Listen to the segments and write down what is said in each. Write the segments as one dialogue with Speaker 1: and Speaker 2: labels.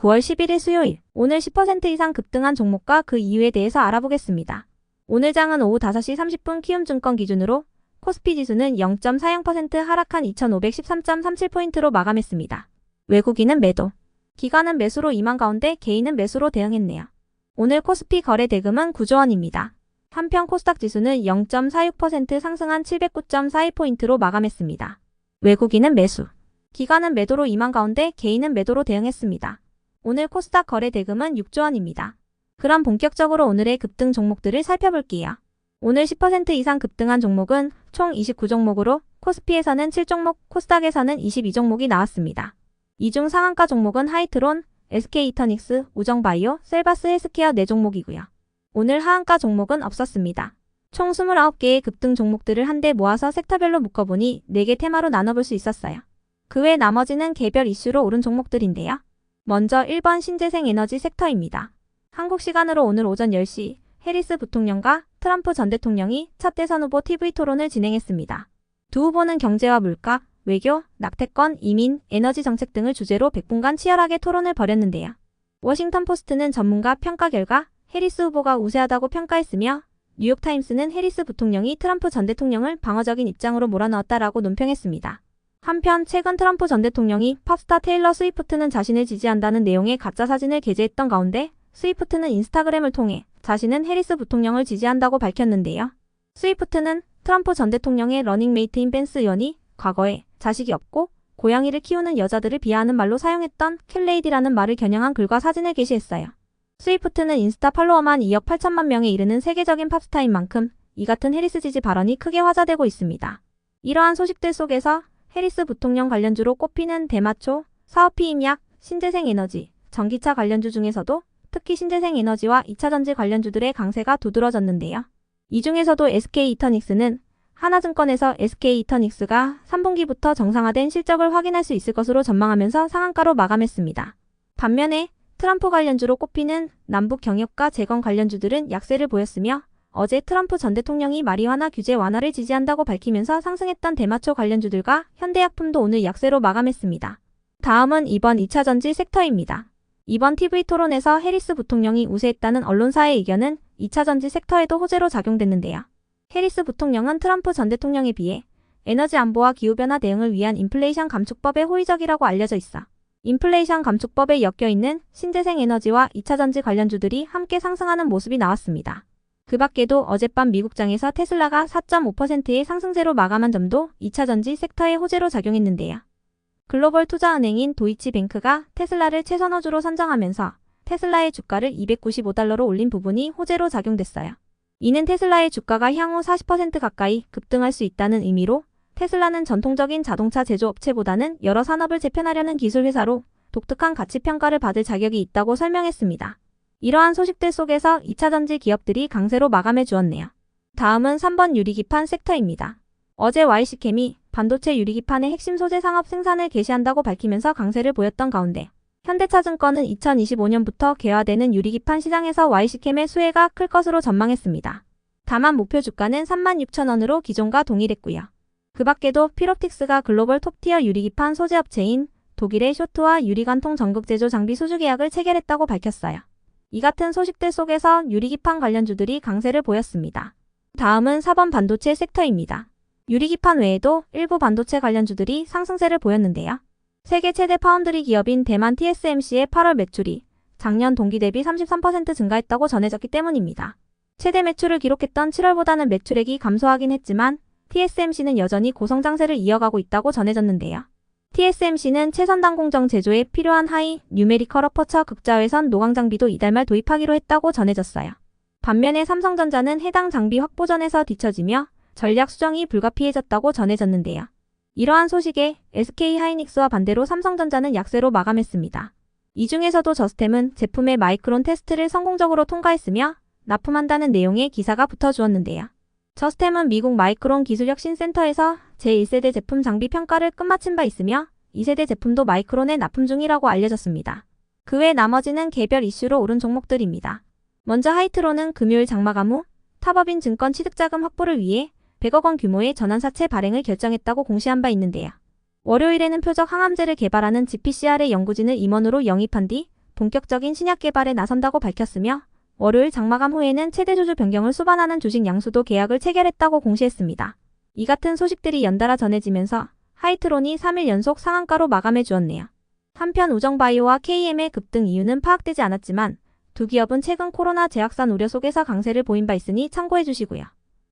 Speaker 1: 9월 11일 수요일, 오늘 10% 이상 급등한 종목과 그 이유에 대해서 알아보겠습니다. 오늘 장은 오후 5시 30분 키움증권 기준으로 코스피 지수는 0.40% 하락한 2513.37포인트로 마감했습니다. 외국인은 매도, 기관은 매수로 임한 가운데 개인은 매수로 대응했네요. 오늘 코스피 거래 대금은 9조 원입니다. 한편 코스닥 지수는 0.46% 상승한 709.42포인트로 마감했습니다. 외국인은 매수, 기관은 매도로 임한 가운데 개인은 매도로 대응했습니다. 오늘 코스닥 거래 대금은 6조 원입니다. 그럼 본격적으로 오늘의 급등 종목들을 살펴볼게요. 오늘 10% 이상 급등한 종목은 총 29종목으로 코스피에서는 7종목, 코스닥에서는 22종목이 나왔습니다. 이 중 상한가 종목은 하이트론, SK이터닉스, 우정바이오, 셀바스 헬스케어 4종목이고요. 오늘 하한가 종목은 없었습니다. 총 29개의 급등 종목들을 한데 모아서 섹터별로 묶어보니 4개 테마로 나눠볼 수 있었어요. 그 외 나머지는 개별 이슈로 오른 종목들인데요. 먼저 1번 신재생에너지 섹터입니다. 한국 시간으로 오늘 오전 10시 해리스 부통령과 트럼프 전 대통령이 첫 대선 후보 TV 토론을 진행했습니다. 두 후보는 경제와 물가, 외교, 낙태권, 이민, 에너지 정책 등을 주제로 100분간 치열하게 토론을 벌였는데요. 워싱턴 포스트는 전문가 평가 결과 해리스 후보가 우세하다고 평가했으며 뉴욕타임스는 해리스 부통령이 트럼프 전 대통령을 방어적인 입장으로 몰아넣었다라고 논평했습니다. 한편 최근 트럼프 전 대통령이 팝스타 테일러 스위프트는 자신을 지지한다는 내용의 가짜 사진을 게재했던 가운데 스위프트는 인스타그램을 통해 자신은 해리스 부통령을 지지한다고 밝혔는데요. 스위프트는 트럼프 전 대통령의 러닝메이트인 벤스 의원이 과거에 자식이 없고 고양이를 키우는 여자들을 비하하는 말로 사용했던 캣레이디라는 말을 겨냥한 글과 사진을 게시했어요. 스위프트는 인스타 팔로워만 2억 8천만 명에 이르는 세계적인 팝스타인 만큼 이 같은 해리스 지지 발언이 크게 화제되고 있습니다. 이러한 소식들 속에서 해리스 부통령 관련주로 꼽히는 대마초, 사업피 임약, 신재생에너지, 전기차 관련주 중에서도 특히 신재생에너지와 2차전지 관련주들의 강세가 두드러졌는데요. 이 중에서도 SK이터닉스는 하나증권에서 SK이터닉스가 3분기부터 정상화된 실적을 확인할 수 있을 것으로 전망하면서 상한가로 마감했습니다. 반면에 트럼프 관련주로 꼽히는 남북 경협과 재건 관련주들은 약세를 보였으며 어제 트럼프 전 대통령이 마리화나 규제 완화를 지지한다고 밝히면서 상승했던 대마초 관련주들과 현대약품도 오늘 약세로 마감했습니다. 다음은 이번 2차전지 섹터입니다. 이번 TV 토론에서 해리스 부통령이 우세했다는 언론사의 의견은 2차전지 섹터에도 호재로 작용됐는데요. 해리스 부통령은 트럼프 전 대통령에 비해 에너지 안보와 기후변화 대응을 위한 인플레이션 감축법에 호의적이라고 알려져 있어 인플레이션 감축법에 엮여있는 신재생에너지와 2차전지 관련주들이 함께 상승하는 모습이 나왔습니다. 그 밖에도 어젯밤 미국장에서 테슬라가 4.5%의 상승세로 마감한 점도 2차전지 섹터의 호재로 작용했는데요. 글로벌 투자은행인 도이치뱅크가 테슬라를 최선호주로 선정하면서 테슬라의 주가를 $295로 올린 부분이 호재로 작용됐어요. 이는 테슬라의 주가가 향후 40% 가까이 급등할 수 있다는 의미로 테슬라는 전통적인 자동차 제조업체보다는 여러 산업을 재편하려는 기술회사로 독특한 가치평가를 받을 자격이 있다고 설명했습니다. 이러한 소식들 속에서 2차전지 기업들이 강세로 마감해 주었네요. 다음은 3번 유리기판 섹터입니다. 어제 YC캠이 반도체 유리기판의 핵심 소재 상업 생산을 개시한다고 밝히면서 강세를 보였던 가운데 현대차증권은 2025년부터 개화되는 유리기판 시장에서 YC캠의 수혜가 클 것으로 전망했습니다. 다만 목표 주가는 36,000원으로 기존과 동일했고요. 그 밖에도 필옵틱스가 글로벌 톱티어 유리기판 소재업체인 독일의 쇼트와 유리관통 전극 제조 장비 수주 계약을 체결했다고 밝혔어요. 이 같은 소식들 속에서 유리기판 관련주들이 강세를 보였습니다. 다음은 4번 반도체 섹터입니다. 유리기판 외에도 일부 반도체 관련주들이 상승세를 보였는데요. 세계 최대 파운드리 기업인 대만 TSMC의 8월 매출이 작년 동기 대비 33% 증가했다고 전해졌기 때문입니다. 최대 매출을 기록했던 7월보다는 매출액이 감소하긴 했지만 TSMC는 여전히 고성장세를 이어가고 있다고 전해졌는데요. TSMC는 최선단 공정 제조에 필요한 하이 뉴메리컬 어퍼처 극자외선 노광 장비도 이달 말 도입하기로 했다고 전해졌어요. 반면에 삼성전자는 해당 장비 확보전에서 뒤처지며 전략 수정이 불가피해졌다고 전해졌는데요. 이러한 소식에 SK하이닉스와 반대로 삼성전자는 약세로 마감했습니다. 이 중에서도 저스템은 제품의 마이크론 테스트를 성공적으로 통과했으며 납품한다는 내용의 기사가 붙어주었는데요. 저스템은 미국 마이크론 기술혁신센터에서 제1세대 제품 장비 평가를 끝마친 바 있으며 2세대 제품도 마이크론에 납품 중이라고 알려졌습니다. 그 외 나머지는 개별 이슈로 오른 종목들입니다. 먼저 하이트론은 금요일 장마감 후 타법인 증권 취득자금 확보를 위해 100억 원 규모의 전환사채 발행을 결정했다고 공시한 바 있는데요. 월요일에는 표적 항암제를 개발하는 GPCR의 연구진을 임원으로 영입한 뒤 본격적인 신약 개발에 나선다고 밝혔으며 월요일 장마감 후에는 최대 주주 변경을 수반하는 주식 양수도 계약을 체결했다고 공시했습니다. 이 같은 소식들이 연달아 전해지면서 하이트론이 3일 연속 상한가로 마감해 주었네요. 한편 우정바이오와 KM의 급등 이유는 파악되지 않았지만 두 기업은 최근 코로나 재확산 우려 속에서 강세를 보인 바 있으니 참고해 주시고요.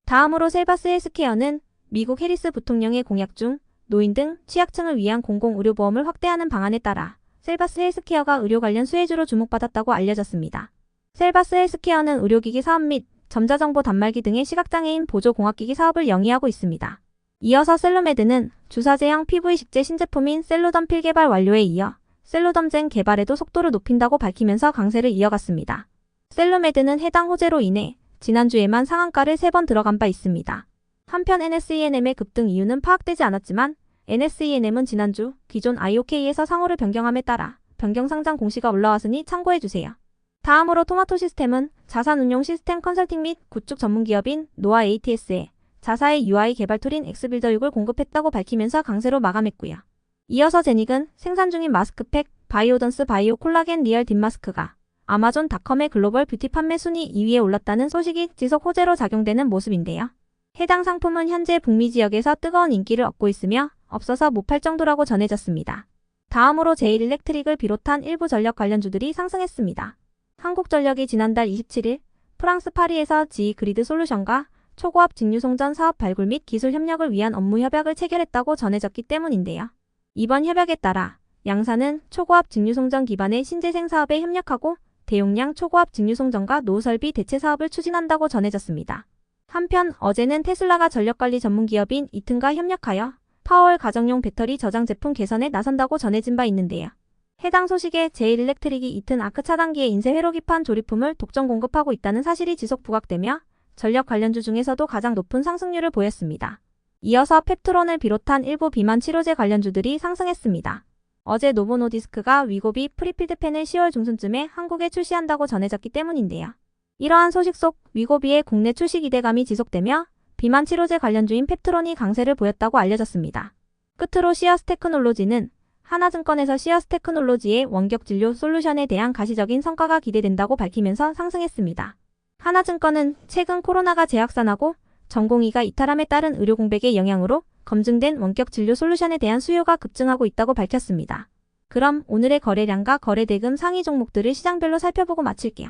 Speaker 1: 다음으로 셀바스 헬스케어는 미국 해리스 부통령의 공약 중 노인 등 취약층을 위한 공공의료보험을 확대하는 방안에 따라 셀바스 헬스케어가 의료 관련 수혜주로 주목받았다고 알려졌습니다. 셀바스 헬스케어는 의료기기 사업 및 전자정보 단말기 등의 시각장애인 보조공학기기 사업을 영위하고 있습니다. 이어서 셀로메드는 주사제형 PV 식재 신제품인 셀로덤 필 개발 완료에 이어 셀로덤젠 개발에도 속도를 높인다고 밝히면서 강세를 이어갔습니다. 셀로메드는 해당 호재로 인해 지난주에만 상한가를 3번 들어간 바 있습니다. 한편 NSENM의 급등 이유는 파악되지 않았지만 NSENM은 지난주 기존 IOK에서 상호를 변경함에 따라 변경 상장 공시가 올라왔으니 참고해주세요. 다음으로 토마토 시스템은 자산운용 시스템 컨설팅 및 구축 전문기업인 노아 ATS에 자사의 UI 개발 툴인 엑스빌더6을 공급했다고 밝히면서 강세로 마감했고요. 이어서 제닉은 생산 중인 마스크팩 바이오던스 바이오 콜라겐 리얼 딥마스크가 아마존닷컴의 글로벌 뷰티 판매 순위 2위에 올랐다는 소식이 지속 호재로 작용되는 모습인데요. 해당 상품은 현재 북미 지역에서 뜨거운 인기를 얻고 있으며 없어서 못 팔 정도라고 전해졌습니다. 다음으로 제일일렉트릭을 비롯한 일부 전력 관련주들이 상승했습니다. 한국전력이 지난달 27일 프랑스 파리에서 GE 그리드 솔루션과 초고압 직류송전 사업 발굴 및 기술 협력을 위한 업무 협약을 체결했다고 전해졌기 때문인데요. 이번 협약에 따라 양사는 초고압 직류송전 기반의 신재생 사업에 협력하고 대용량 초고압 직류송전과 노후 설비 대체 사업을 추진한다고 전해졌습니다. 한편 어제는 테슬라가 전력관리 전문기업인 이튼과 협력하여 파워월 가정용 배터리 저장 제품 개선에 나선다고 전해진 바 있는데요. 해당 소식에 제일일렉트릭이 이튼 아크 차단기의 인쇄 회로기판 조립품을 독점 공급하고 있다는 사실이 지속 부각되며 전력 관련주 중에서도 가장 높은 상승률을 보였습니다. 이어서 펩트론을 비롯한 일부 비만 치료제 관련주들이 상승했습니다. 어제 노보노디스크가 위고비 프리필드펜을 10월 중순쯤에 한국에 출시한다고 전해졌기 때문인데요. 이러한 소식 속 위고비의 국내 출시 기대감이 지속되며 비만 치료제 관련주인 펩트론이 강세를 보였다고 알려졌습니다. 끝으로 시어스 테크놀로지는 하나증권에서 시어스 테크놀로지의 원격 진료 솔루션에 대한 가시적인 성과가 기대된다고 밝히면서 상승했습니다. 하나증권은 최근 코로나가 재확산하고 전공의가 이탈함에 따른 의료 공백의 영향으로 검증된 원격 진료 솔루션에 대한 수요가 급증하고 있다고 밝혔습니다. 그럼 오늘의 거래량과 거래대금 상위 종목들을 시장별로 살펴보고 마칠게요.